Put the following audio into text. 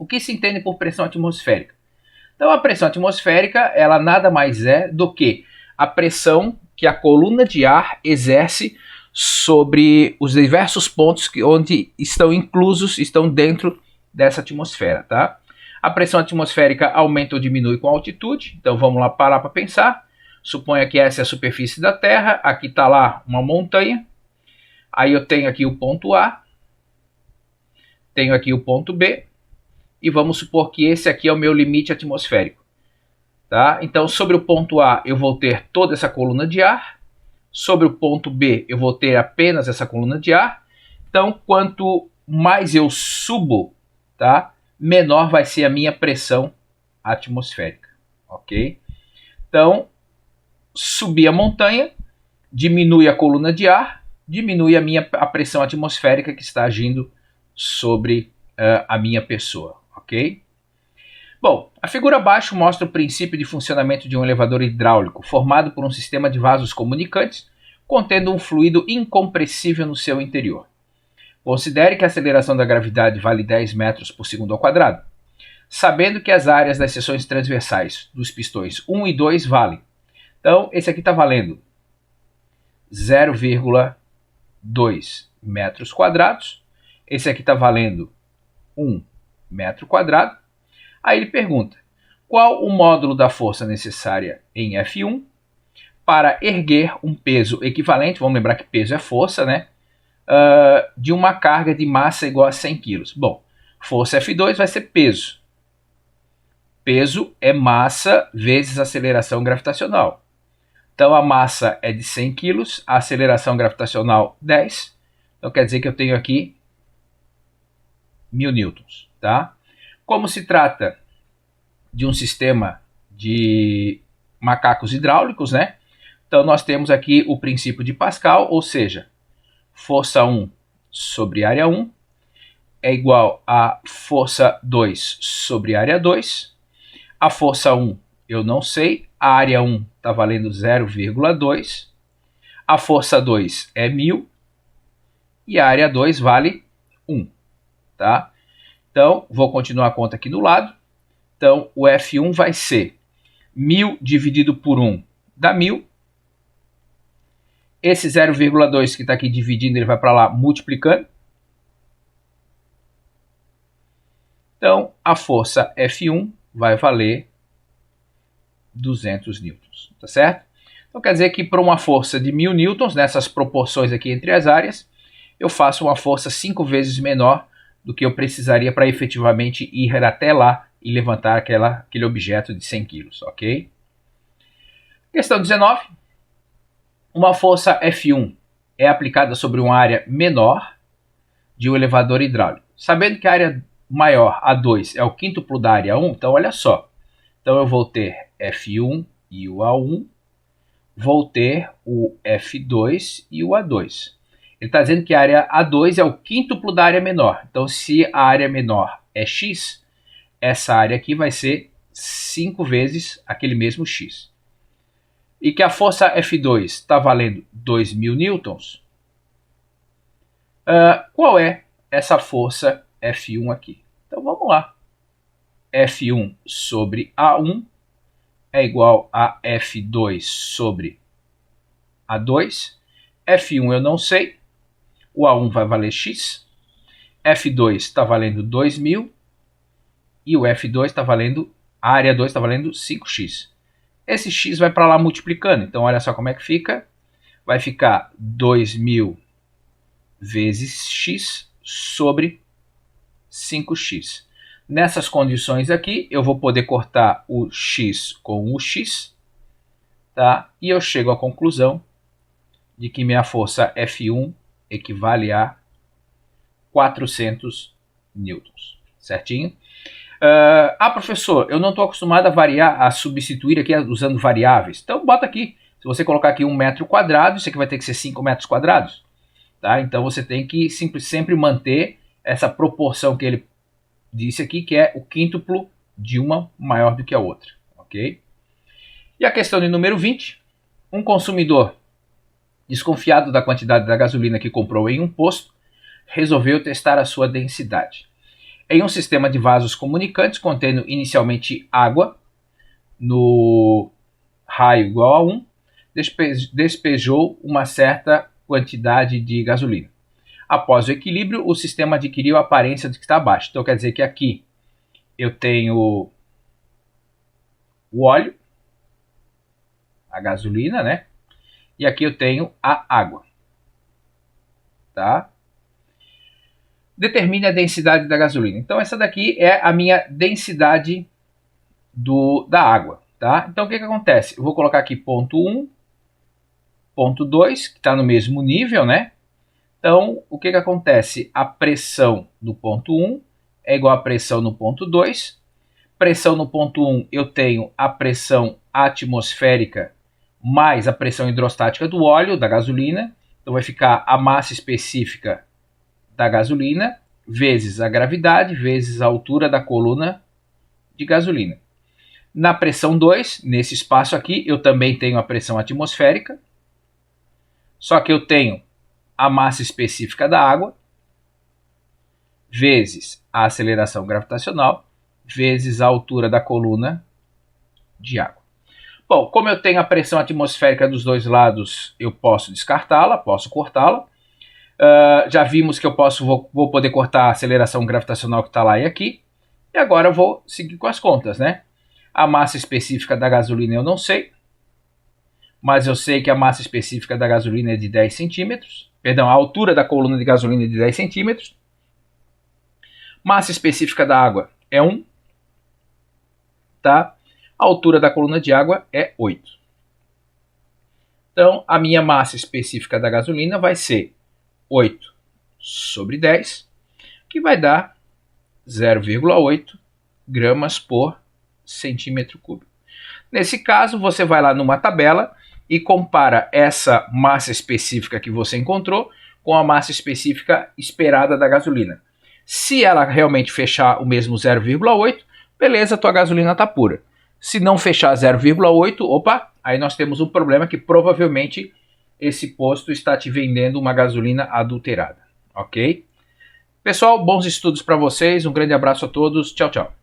O que se entende por pressão atmosférica? Então a pressão atmosférica, ela nada mais é do que a pressão que a coluna de ar exerce sobre os diversos pontos onde estão inclusos, estão dentro dessa atmosfera, tá? A pressão atmosférica aumenta ou diminui com a altitude, então vamos lá parar para pensar. Suponha que essa é a superfície da Terra, aqui está lá uma montanha, aí eu tenho aqui o ponto A, tenho aqui o ponto B, e vamos supor que esse aqui é o meu limite atmosférico. Tá? Então, sobre o ponto A, eu vou ter toda essa coluna de ar. Sobre o ponto B, eu vou ter apenas essa coluna de ar. Então, quanto mais eu subo, tá? Menor vai ser a minha pressão atmosférica. Ok? Então, subir a montanha, diminui a coluna de ar, diminui a pressão atmosférica que está agindo sobre a minha pessoa. Ok? Bom, a figura abaixo mostra o princípio de funcionamento de um elevador hidráulico, formado por um sistema de vasos comunicantes, contendo um fluido incompressível no seu interior. Considere que a aceleração da gravidade vale 10 metros por segundo ao quadrado, sabendo que as áreas das seções transversais dos pistões 1 e 2 valem. Então, esse aqui está valendo 0,2 metros quadrados, esse aqui está valendo 1 metro quadrado. Aí ele pergunta, qual o módulo da força necessária em F1 para erguer um peso equivalente, vamos lembrar que peso é força, né? De uma carga de massa igual a 100 kg. Bom, força F2 vai ser peso. Peso é massa vezes aceleração gravitacional. Então a massa é de 100 kg, a aceleração gravitacional 10. Então quer dizer que eu tenho aqui 1000 newtons, tá? Como se trata de um sistema de macacos hidráulicos, né? Então nós temos aqui o princípio de Pascal, ou seja, força 1 sobre área 1 é igual a força 2 sobre área 2. A força 1 eu não sei, a área 1 está valendo 0,2. A força 2 é 1000 e a área 2 vale 1, tá? Então, vou continuar a conta aqui do lado. Então, o F1 vai ser 1000 dividido por 1 dá 1000. Esse 0,2 que está aqui dividindo, ele vai para lá multiplicando. Então, a força F1 vai valer 200 newtons, tá certo? Então, quer dizer que para uma força de 1000 newtons, nessas proporções aqui entre as áreas, eu faço uma força 5 vezes menor do que eu precisaria para efetivamente ir até lá e levantar aquele objeto de 100 kg, ok? Questão 19. Uma força F1 é aplicada sobre uma área menor de um elevador hidráulico. Sabendo que a área maior, A2, é o quíntuplo da área 1, então olha só. Então eu vou ter F1 e o A1, vou ter o F2 e o A2. Ele está dizendo que a área A2 é o quíntuplo da área menor. Então, se a área menor é x, essa área aqui vai ser 5 vezes aquele mesmo x. E que a força F2 está valendo 2000 newtons. Qual é essa força F1 aqui? Então, vamos lá. F1 sobre A1 é igual a F2 sobre A2. F1 eu não sei. O A1 vai valer x, F2 está valendo 2000 e o F2 está valendo, a área 2 está valendo 5x. Esse x vai para lá multiplicando, então olha só como é que fica. Vai ficar 2000 vezes x sobre 5x. Nessas condições aqui, eu vou poder cortar o x com o x, tá? E eu chego à conclusão de que minha força F1 equivale a 400 newtons, certinho? Professor, eu não estou acostumado a substituir aqui usando variáveis. Então, bota aqui. Se você colocar aqui 1 metro quadrado, isso aqui vai ter que ser 5 metros quadrados. Tá? Então, você tem que sempre manter essa proporção que ele disse aqui, que é o quíntuplo de uma maior do que a outra. Ok? E a questão de número 20. Um consumidor desconfiado da quantidade da gasolina que comprou em um posto, resolveu testar a sua densidade. em um sistema de vasos comunicantes contendo inicialmente água no raio igual a 1, despejou uma certa quantidade de gasolina. Após o equilíbrio, o sistema adquiriu a aparência de que está abaixo. Então quer dizer que aqui eu tenho o óleo, a gasolina, né? E aqui eu tenho a água. Tá? Determine a densidade da gasolina. Então essa daqui é a minha densidade da água. Tá? Então o que acontece? Eu vou colocar aqui ponto 1, ponto 2, que está no mesmo nível, né? Então o que acontece? A pressão no ponto 1 é igual à pressão no ponto 2. Pressão no ponto 1 eu tenho a pressão atmosférica mais a pressão hidrostática do óleo, da gasolina. Então vai ficar a massa específica da gasolina vezes a gravidade vezes a altura da coluna de gasolina. Na pressão 2, nesse espaço aqui, eu também tenho a pressão atmosférica, só que eu tenho a massa específica da água vezes a aceleração gravitacional vezes a altura da coluna de água. Bom, como eu tenho a pressão atmosférica dos dois lados, eu posso descartá-la, posso cortá-la. Já vimos que eu vou poder cortar a aceleração gravitacional que está lá e aqui. E agora eu vou seguir com as contas, né? A massa específica da gasolina eu não sei, mas eu sei que a massa específica da gasolina é de 10 centímetros. Perdão, a altura da coluna de gasolina é de 10 centímetros. Massa específica da água é 1. Tá? A altura da coluna de água é 8. Então, a minha massa específica da gasolina vai ser 8 sobre 10, que vai dar 0,8 gramas por centímetro cúbico. Nesse caso, você vai lá numa tabela e compara essa massa específica que você encontrou com a massa específica esperada da gasolina. Se ela realmente fechar o mesmo 0,8, beleza, tua gasolina está pura. Se não fechar 0,8, opa, aí nós temos um problema que provavelmente esse posto está te vendendo uma gasolina adulterada, ok? Pessoal, bons estudos para vocês, um grande abraço a todos, tchau, tchau.